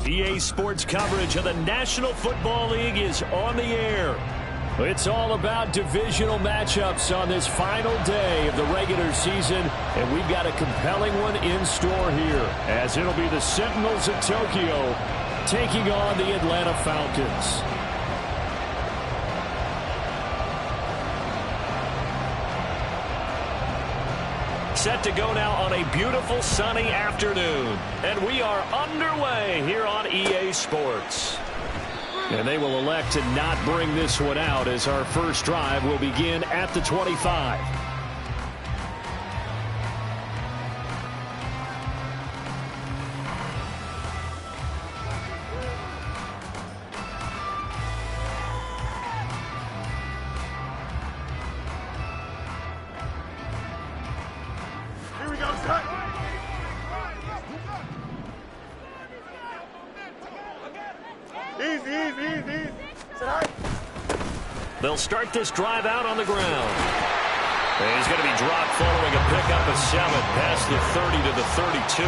EA Sports coverage of the National Football League is on the air. It's all about divisional matchups on this final day of the regular season, and we've got a compelling one in store here, as it'll be the Sentinels of Tokyo taking on the Atlanta Falcons. Set to go now on a beautiful sunny afternoon. And we are underway here on EA Sports. And they will elect to not bring this one out as our first drive will begin at the 25. They'll start this drive out on the ground. And he's going to be dropped following a pickup of 7 past the 30 to the 32.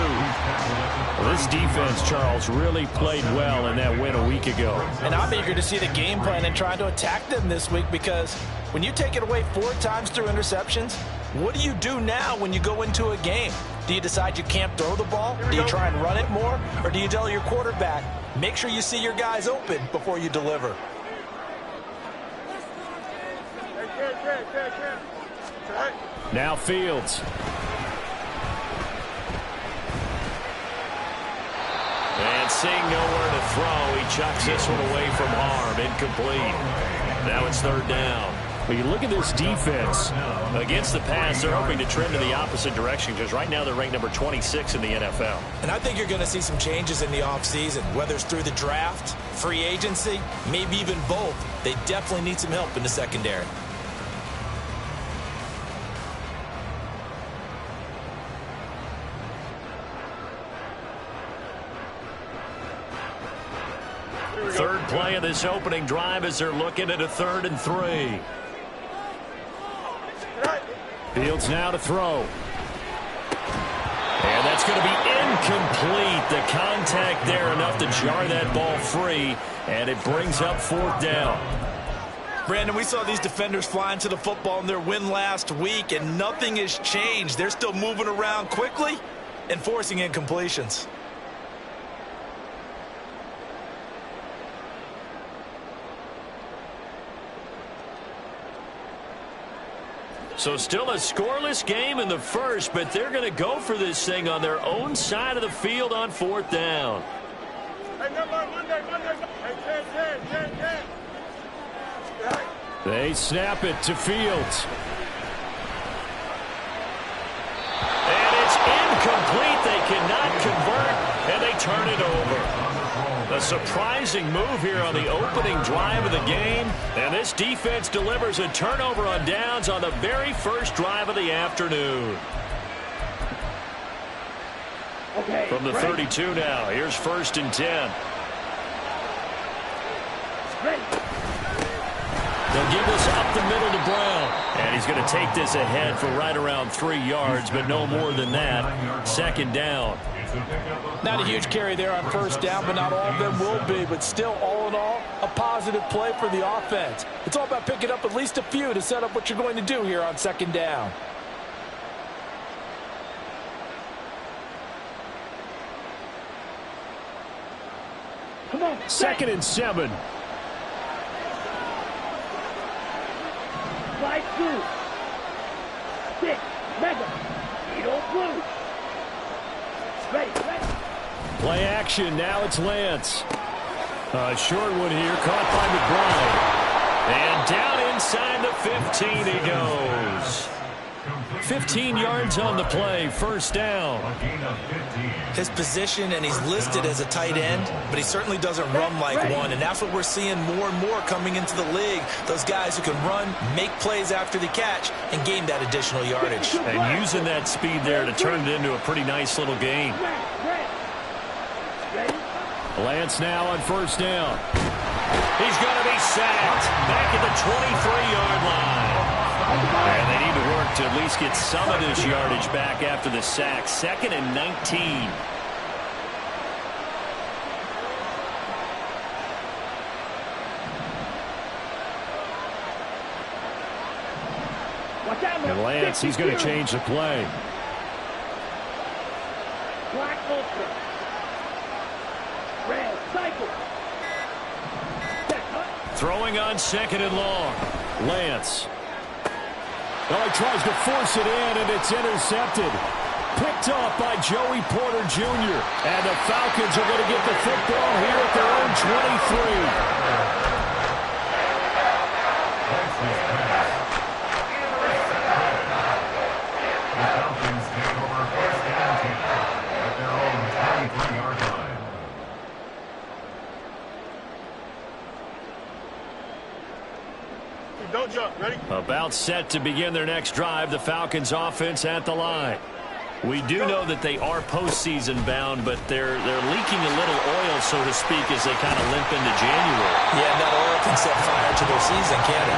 Well, this defense, Charles, really played well in that win a week ago. And I'm eager to see the game plan and try to attack them this week, because when you take it away 4 times through interceptions, what do you do now when you go into a game? Do you decide you can't throw the ball? Do you try and run it more? Or do you tell your quarterback, make sure you see your guys open before you deliver? Now Fields. And seeing nowhere to throw, he chucks this one away from harm. Incomplete. Now it's 3rd down. When you look at this defense against the pass, they're hoping to trend in the opposite direction, because right now they're ranked number 26 in the NFL. And I think you're going to see some changes in the offseason, whether it's through the draft, free agency, maybe even both. They definitely need some help in the secondary. Third play of this opening drive as they're looking at a 3rd and 3. Fields now to throw. And that's going to be incomplete. The contact there enough to jar that ball free, and it brings up 4th down. Brandon, we saw these defenders flying to the football in their win last week, and nothing has changed. They're still moving around quickly and forcing incompletions. So still a scoreless game in the first, but they're going to go for this thing on their own side of the field on 4th down. They snap it to Fields. And it's incomplete. They cannot convert, and they turn it over. A surprising move here on the opening drive of the game. And this defense delivers a turnover on downs on the very first drive of the afternoon. From the 32 now, here's 1st and 10. They'll give this up the middle to Brown. And he's going to take this ahead for right around 3 yards, but no more than that. 2nd down. Not a huge carry there on 1st down, but not all of them will be. But still, all in all, a positive play for the offense. It's all about picking up at least a few to set up what you're going to do here on 2nd down. Come on. 2nd and 7. Slide through. 6. Mega. Edo blue. Ready. Play action. Now it's Lance. A short one here, caught by McBride. And down inside the 15 he goes. 15 yards on the play, 1st down. His position, and he's listed as a tight end, but he certainly doesn't run like one, and that's what we're seeing more and more coming into the league. Those guys who can run, make plays after the catch, and gain that additional yardage. And using that speed there to turn it into a pretty nice little game. Lance now on 1st down. He's going to be sacked back at the 23-yard line. And they need to work to at least get some of this yardage back after the sack. 2nd and 19. And Lance, he's going to change the play. Black ultra. Red cycle. Throwing on 2nd and long. Lance. Well, he tries to force it in, and it's intercepted. Picked off by Joey Porter Jr. And the Falcons are going to get the football here at their own 23. Don't jump. Ready? About set to begin their next drive. The Falcons offense at the line. We do know that they are postseason bound, but they're leaking a little oil, so to speak, as they kind of limp into January. Yeah, that oil can set fire to their season, can't it?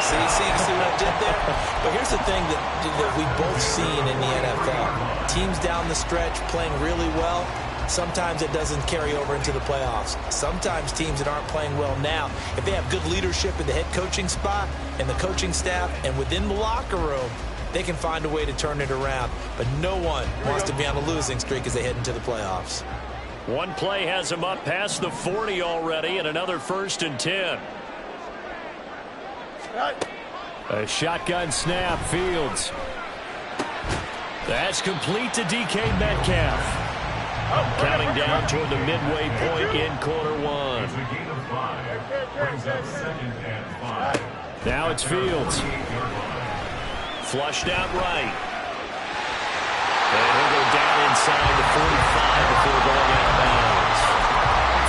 See what I did there? But here's the thing that we've both seen in the NFL. Teams down the stretch playing really well. Sometimes it doesn't carry over into the playoffs. Sometimes teams that aren't playing well now, if they have good leadership in the head coaching spot and the coaching staff and within the locker room, they can find a way to turn it around. But no one wants to be on a losing streak as they head into the playoffs. One play has them up past the 40 already, and another 1st and 10. A shotgun snap. Fields. That's complete to DK Metcalf. Counting down toward the midway point in quarter 1. Now it's Fields. Flushed out right. And he'll go down inside the 45 before going out of bounds.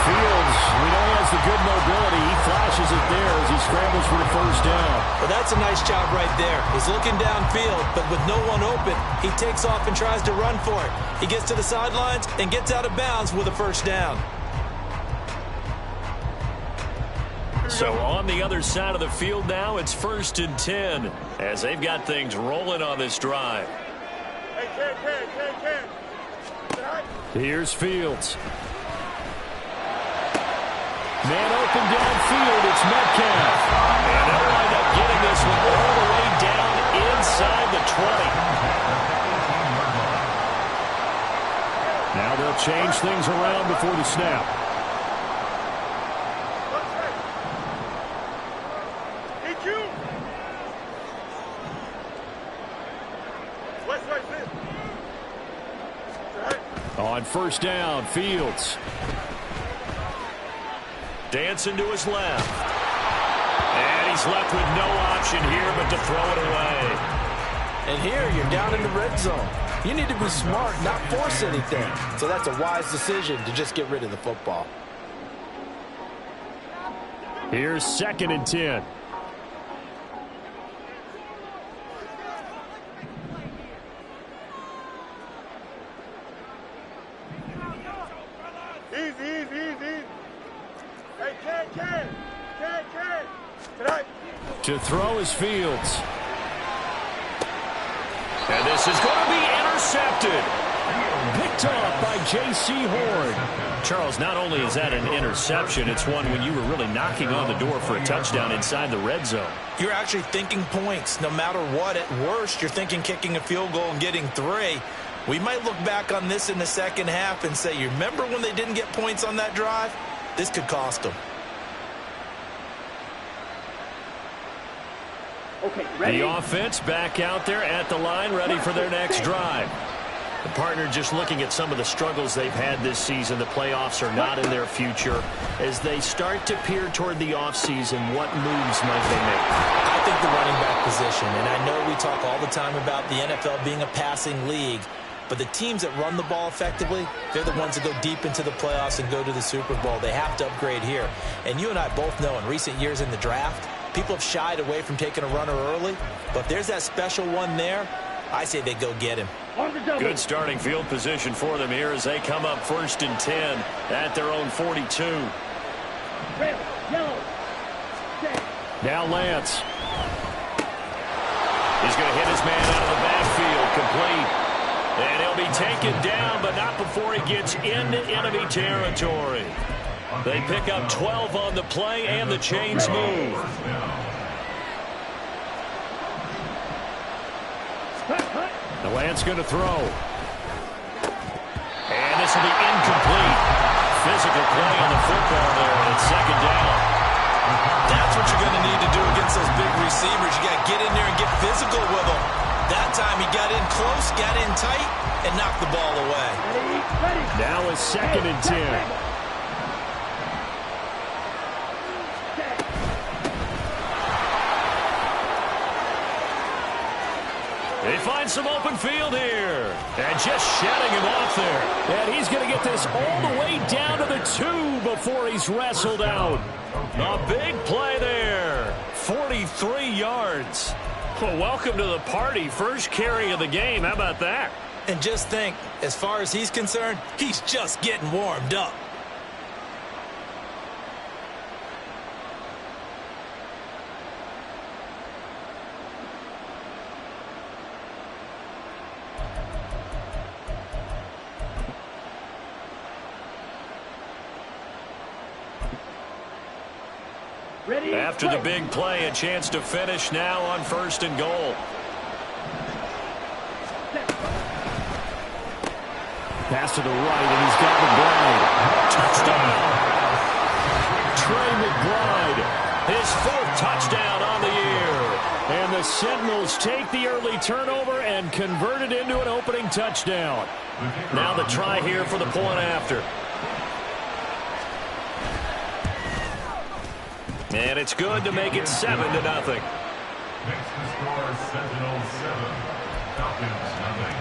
Fields, we know he has the good mobility. He flashes it there as he scrambles for the 1st down. Well, that's a nice job right there. He's looking downfield, but with no one open, he takes off and tries to run for it. He gets to the sidelines and gets out of bounds with a 1st down. So on the other side of the field now, it's 1st and 10 as they've got things rolling on this drive. Here's Fields. Man open downfield, it's Metcalf. And they'll wind up getting this one all the way down inside the 20. Now they'll change things around before the snap. On 1st down, Fields. Dancing to his left. And he's left with no option here but to throw it away. And here you're down in the red zone. You need to be smart, not force anything. So that's a wise decision to just get rid of the football. Here's 2nd and 10. To throw is Fields. And this is going to be intercepted. Picked off by J.C. Horn. Charles, not only is that an interception, it's one when you were really knocking on the door for a touchdown inside the red zone. You're actually thinking points. No matter what, at worst, you're thinking kicking a field goal and getting 3. We might look back on this in the second half and say, you remember when they didn't get points on that drive? This could cost them. Okay, ready? The offense back out there at the line, ready for their next drive. The partner just looking at some of the struggles they've had this season. The playoffs are not in their future. As they start to peer toward the offseason, what moves might they make? I think the running back position, and I know we talk all the time about the NFL being a passing league, but the teams that run the ball effectively, they're the ones that go deep into the playoffs and go to the Super Bowl. They have to upgrade here. And you and I both know in recent years in the draft, people have shied away from taking a runner early, but if there's that special one there, I say they go get him. Good starting field position for them here as they come up 1st and 10 at their own 42. Red, yellow, now Lance. He's going to hit his man out of the backfield, complete. And he'll be taken down, but not before he gets into enemy territory. They pick up 12 on the play, and the chains move. Lance going to throw. And this will be incomplete. Physical play on the football there, and it's second down. That's what you're going to need to do against those big receivers. You got to get in there and get physical with them. That time he got in close, got in tight, and knocked the ball away. Ready. Now it's second and 10. They find some open field here. And just shedding him off there. And he's going to get this all the way down to the 2 before he's wrestled out. A big play there. 43 yards. Well, welcome to the party. First carry of the game. How about that? And just think, as far as he's concerned, he's just getting warmed up. Ready. After the big play, a chance to finish now on 1st and goal. Pass to the right, and he's got McBride. Touchdown! Trey McBride, his 4th touchdown on the year. And the Sentinels take the early turnover and convert it into an opening touchdown. Now the try here for the point after. And it's good to make it 7-0. Next to score, Sentinels 7, Falcons 0.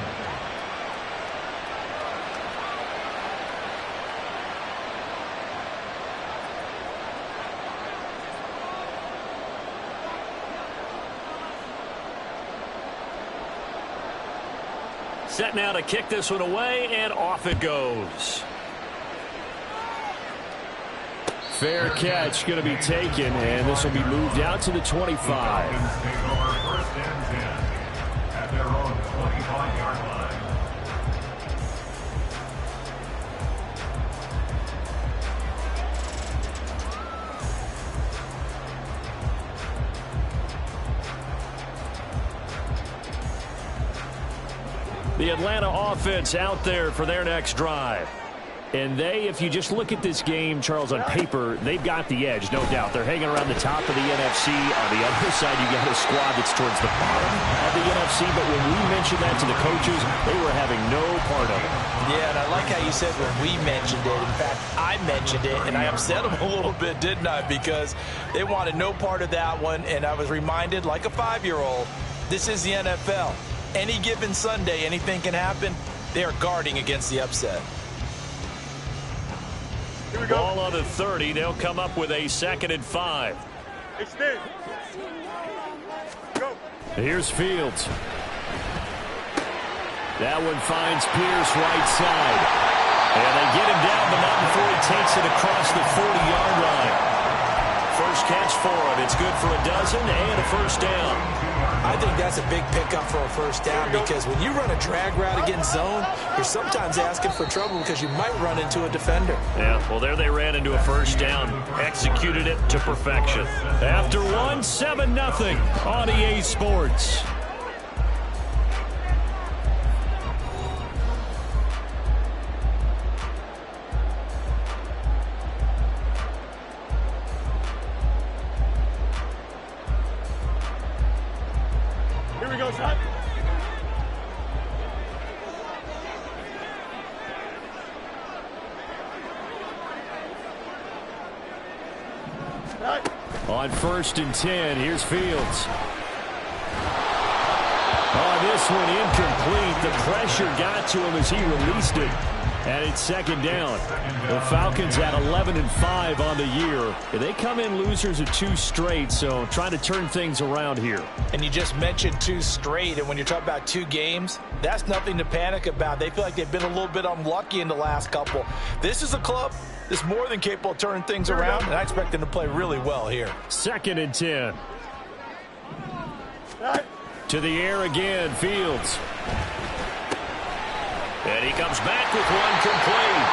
Set now to kick this one away, and off it goes. Fair catch going to be taken, and this will be moved out to the 25. Falcons take over 1st and 10 at their own 25-yard line. The Atlanta offense out there for their next drive. And if you just look at this game, Charles, on paper, they've got the edge, no doubt. They're hanging around the top of the NFC. On the other side, you got a squad that's towards the bottom of the NFC. But when we mentioned that to the coaches, they were having no part of it. Yeah, and I like how you said when we mentioned it. In fact, I mentioned it, and I upset them a little bit, didn't I? Because they wanted no part of that one, and I was reminded, like a 5-year-old, this is the NFL. Any given Sunday, anything can happen. They are guarding against the upset. Here we go. Ball on the 30. They'll come up with a 2nd and 5. Extend. Go. Here's Fields. That one finds Pierce right side. And they get him down, but not before he takes it across the 40-yard line. First catch for him. It's good for a dozen and a 1st down. I think that's a big pickup for a 1st down because when you run a drag route against zone, you're sometimes asking for trouble because you might run into a defender. Yeah, well, there they ran into a 1st down. Executed it to perfection. After one, 7-0 on EA Sports. Here we go, son. Right. On 1st and 10, here's Fields. Oh, this one incomplete. The pressure got to him as he released it. And it's 2nd down. The Falcons at 11-5 on the year. They come in losers of 2 straight, so trying to turn things around here. And you just mentioned 2 straight, and when you're talking about 2 games, that's nothing to panic about. They feel like they've been a little bit unlucky in the last couple. This is a club that's more than capable of turning things around, and I expect them to play really well here. 2nd and 10. Right. To the air again, Fields. And he comes back with one complete.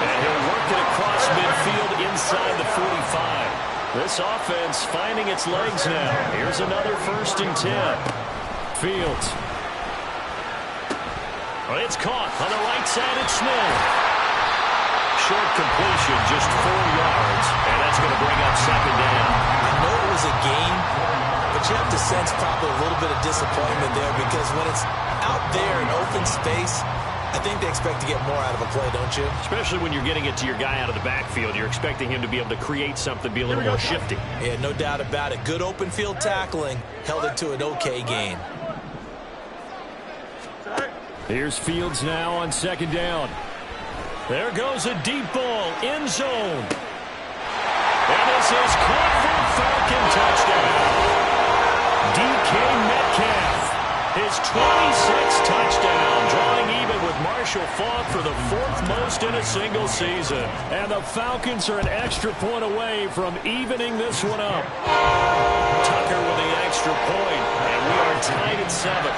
And he'll work it across midfield inside the 45. This offense finding its legs now. Here's another 1st and 10. Fields. It's caught on the right side. It's Smith. Short completion, just 4 yards, and that's going to bring up second down. I know it was a game, but you have to sense probably a little bit of disappointment there because when it's out there in open space, I think they expect to get more out of a play, don't you? Especially when you're getting it to your guy out of the backfield. You're expecting him to be able to create something, be a little more shifty. Yeah, no doubt about it. Good open field tackling held it to an okay gain. Here's Fields now on second down. There goes a deep ball, end zone. And this is caught for a Falcon touchdown. DK Metcalf, his 26th touchdown, drawing even with Marshall Faulk for the 4th most in a single season. And the Falcons are an extra point away from evening this one up. Tucker with the extra point, and we are tied at 7.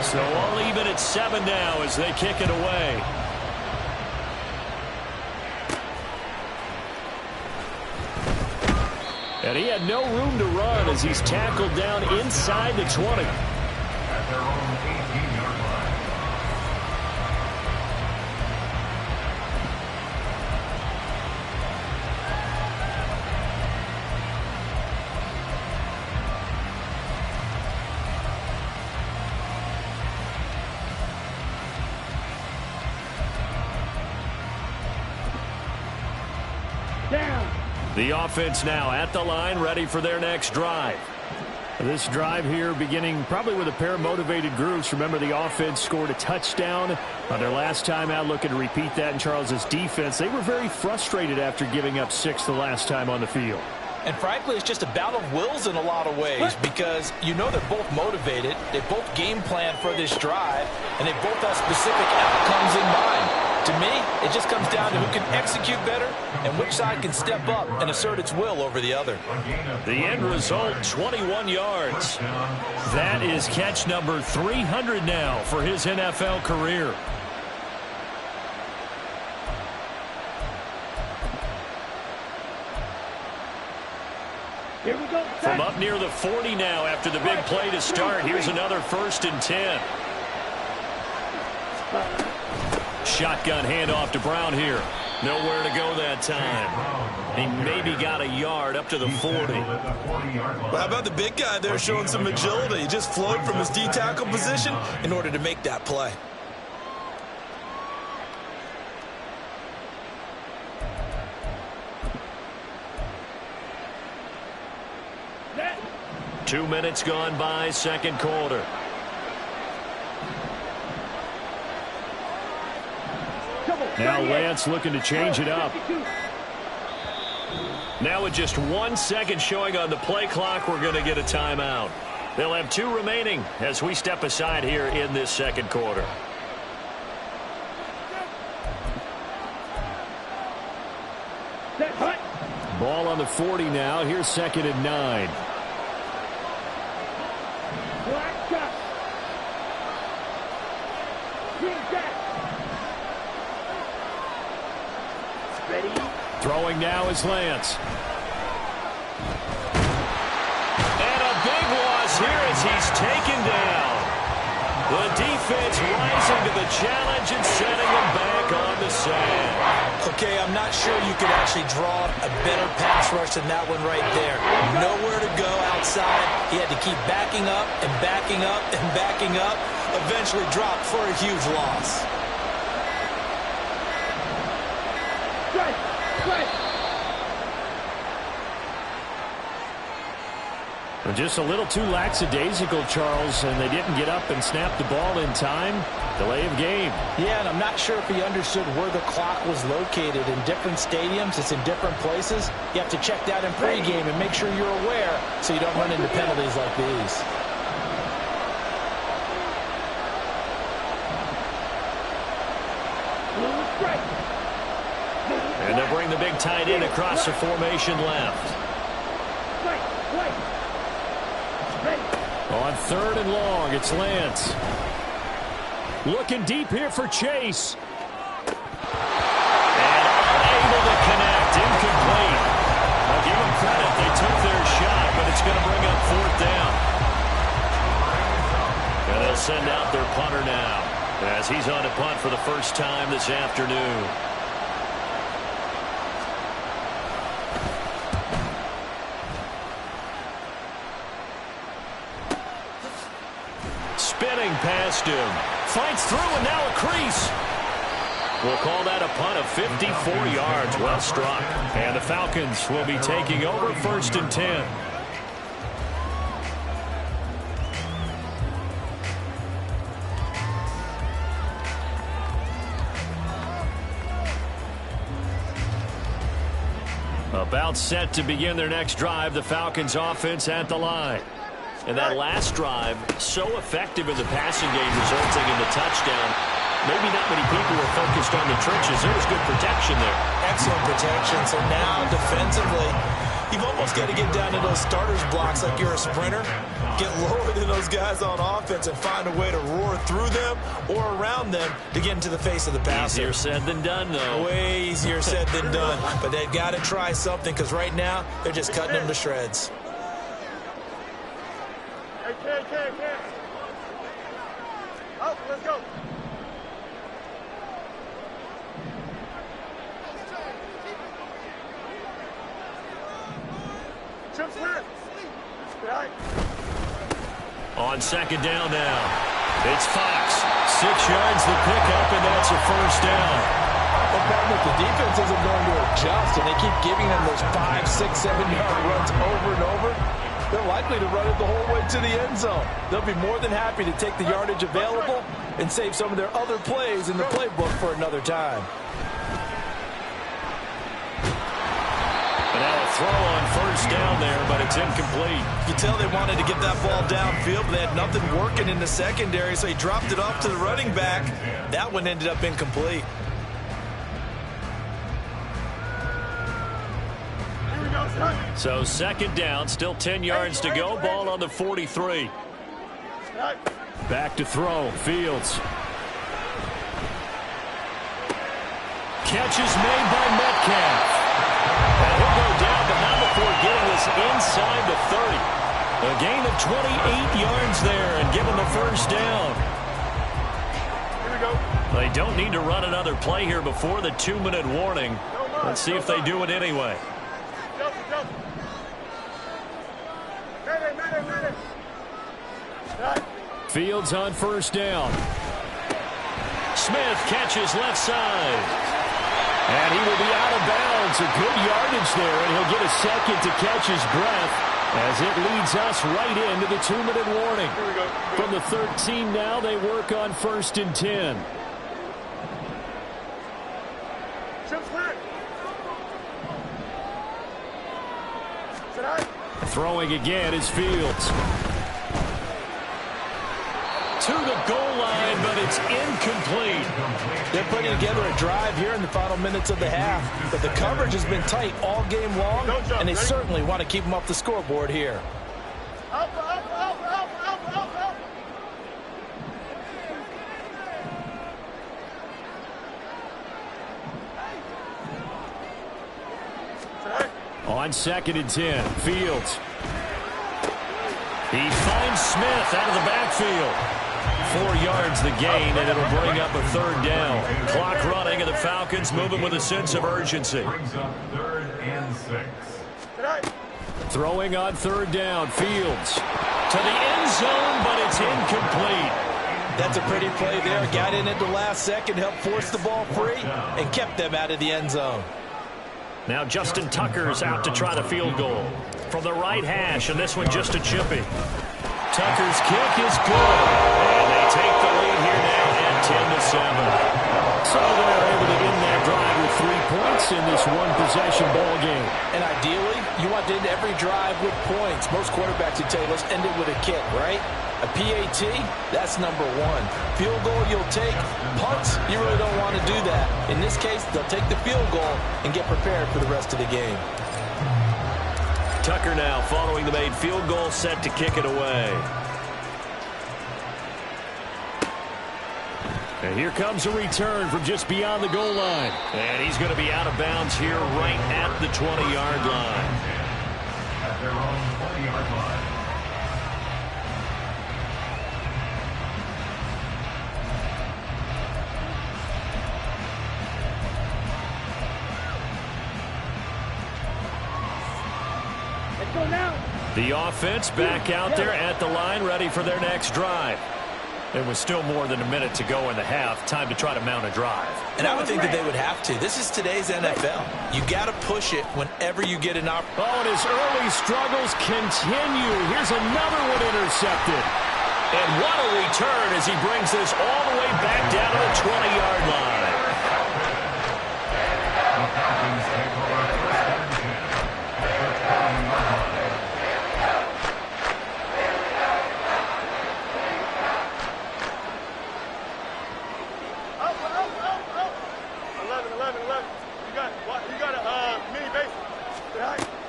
So all even at 7 now as they kick it away. And he had no room to run as he's tackled down inside the 20. At their own 18-yard line. Down. The offense now at the line, ready for their next drive. This drive here beginning probably with a pair of motivated groups. Remember, the offense scored a touchdown on their last time out, looking to repeat that in Charles's defense. They were very frustrated after giving up 6 the last time on the field. And frankly, it's just a battle of wills in a lot of ways because you know they're both motivated, they both game plan for this drive, and they both have specific outcomes in mind. To me, it just comes down to who can execute better and which side can step up and assert its will over the other. The end result, 21 yards. That is catch number 300 now for his NFL career. Here we go. From up near the 40 now after the big play to start. Here's another 1st and 10. Shotgun handoff to Brown here. Nowhere to go that time. He maybe got a yard up to the 40. Well, how about the big guy there showing some agility? He just flowed from his D-tackle position in order to make that play. Set. 2 minutes gone by, second quarter. Now Lance looking to change it up. Now with just 1 second showing on the play clock, we're going to get a timeout. They'll have 2 remaining as we step aside here in this second quarter. Set. Hut. Ball on the 40 now. Here's 2nd and 9. Black shot. King Jack. Ready. Throwing now is Lance. And a big loss here as he's taken down. The defense rising to the challenge and setting him back on the sand. Okay, I'm not sure you could actually draw a better pass rush than that one right there. Nowhere to go outside. He had to keep backing up and backing up and backing up. Eventually dropped for a huge loss. Strike. Strike. Just a little too lackadaisical, Charles, and they didn't get up and snap the ball in time. Delay of game. Yeah, and I'm not sure if he understood where the clock was located. In different stadiums, it's in different places. You have to check that in pregame and make sure you're aware so you don't run into penalties like these. Strike. And they'll bring the big tight end across the formation left. Strike. Strike. Ready. On 3rd and long, it's Lance. Looking deep here for Chase. And unable to connect. Incomplete. I'll give them credit. They took their shot, but it's going to bring up 4th down. And they'll They'll send out their punter now as he's on to punt for the first time this afternoon. Spinning past him. Fights through and now a crease. We'll call that a punt of 54 yards. Well struck. And the Falcons will be taking over 1st and 10. About set to begin their next drive. The Falcons offense at the line. And that last drive, so effective in the passing game, resulting in the touchdown. Maybe not many people were focused on the trenches. There was good protection there. Excellent protection. So now defensively, you've almost got to get down to those starters blocks like you're a sprinter. Get lower than those guys on offense and find a way to roar through them or around them to get into the face of the passer. Easier said than done, though. Way easier said than done. But they've got to try something because right now they're just cutting them to shreds. Hey, Ken. Oh, let's go. Chip Smith. Right. On 2nd down now. It's Fox. 6 yards the pickup, and that's a 1st down. The problem with the defense isn't going to adjust, and they keep giving them those 5, 6, 7-yard runs over and over. They're likely to run it the whole way to the end zone. They'll be more than happy to take the yardage available and save some of their other plays in the playbook for another time. And now a throw on 1st down there, but it's incomplete. You can tell they wanted to get that ball downfield, but they had nothing working in the secondary, so he dropped it off to the running back. That one ended up incomplete. So 2nd down, still 10 yards to go. Ball on the 43. Back to throw. Fields. Catch is made by Metcalf. And he'll go down, but not before getting this inside the 30. A gain of 28 yards there and give him the 1st down. Here we go. They don't need to run another play here before the 2-minute warning. Let's see if they do it anyway. Fields on 1st down. Smith catches left side. And he will be out of bounds. A good yardage there, and he'll get a second to catch his breath as it leads us right into the 2-minute warning. From the 13 now, they work on 1st and 10. Throwing again is Fields. To the goal line, but it's incomplete. They're putting together a drive here in the final minutes of the half, but the coverage has been tight all game long, and they certainly want to keep them off the scoreboard here. On 2nd and 10, Fields. He finds Smith out of the backfield. 4 yards the gain, and it'll bring up a 3rd down. Clock running, and the Falcons moving with a sense of urgency. Brings up 3rd and 6. Throwing on 3rd down, Fields. To the end zone, but it's incomplete. That's a pretty play there. Got in at the last second, helped force the ball free, and kept them out of the end zone. Now Justin Tucker's out to try the field goal. From the right hash, and this one just a chippy. Tucker's kick is good. And they take the lead here now at 10-7. So they're able to end that drive with 3 points in this one-possession ball game. And ideally, you want to end every drive with points. Most quarterbacks would tell you, let's end it with a kick, right? A PAT, that's number 1. Field goal you'll take. Punts, you really don't want to do that. In this case, they'll take the field goal and get prepared for the rest of the game. Tucker now following the made field goal, set to kick it away. And here comes a return from just beyond the goal line. And he's going to be out of bounds here right at the 20-yard line. At their own 20-yard line. go now. The offense back out there at the line, ready for their next drive. There was still more than a minute to go in the half. Time to try to mount a drive. And I would think that they would have to. This is today's NFL. You got to push it whenever you get an opportunity. Oh, and his early struggles continue. Here's another one intercepted. And what a return as he brings this all the way back down to the 20-yard line. The Falcons take over first and 10 at their 20-yard line.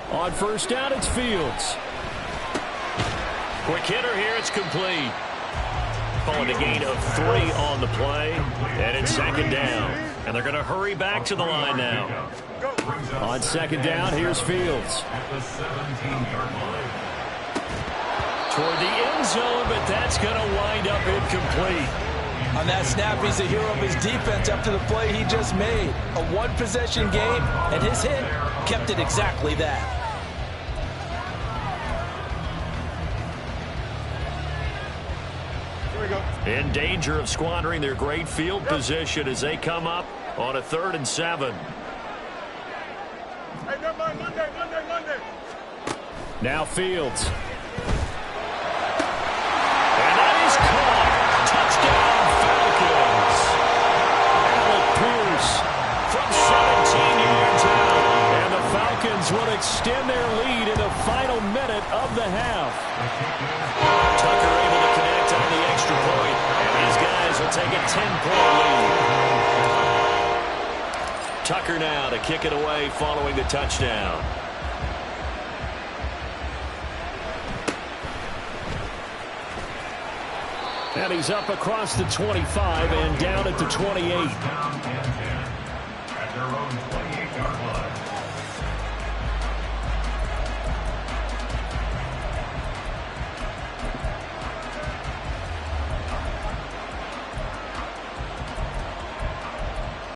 On first down, it's Fields. Quick hitter here, it's complete. Calling a gain of 3 on the play, and it's second down. And they're going to hurry back to the line now. On second down, here's Fields. At the 17-yard line. Toward the end zone, but that's going to wind up incomplete. On that snap, he's the hero of his defense after the play he just made. A one-possession game, and his hit kept it exactly that. In danger of squandering their great field position as they come up on a 3rd and 7. Hey, never mind, Monday. Now Fields. And that is caught. Touchdown, Falcons. Alec Pierce from 17 yards out. And the Falcons will extend their lead in the final minute of the half. Tucker able to connect on the extra point. And these guys will take a 10-point lead. Tucker now to kick it away following the touchdown. And he's up across the 25 and down at the 28. At their own 28-yard line.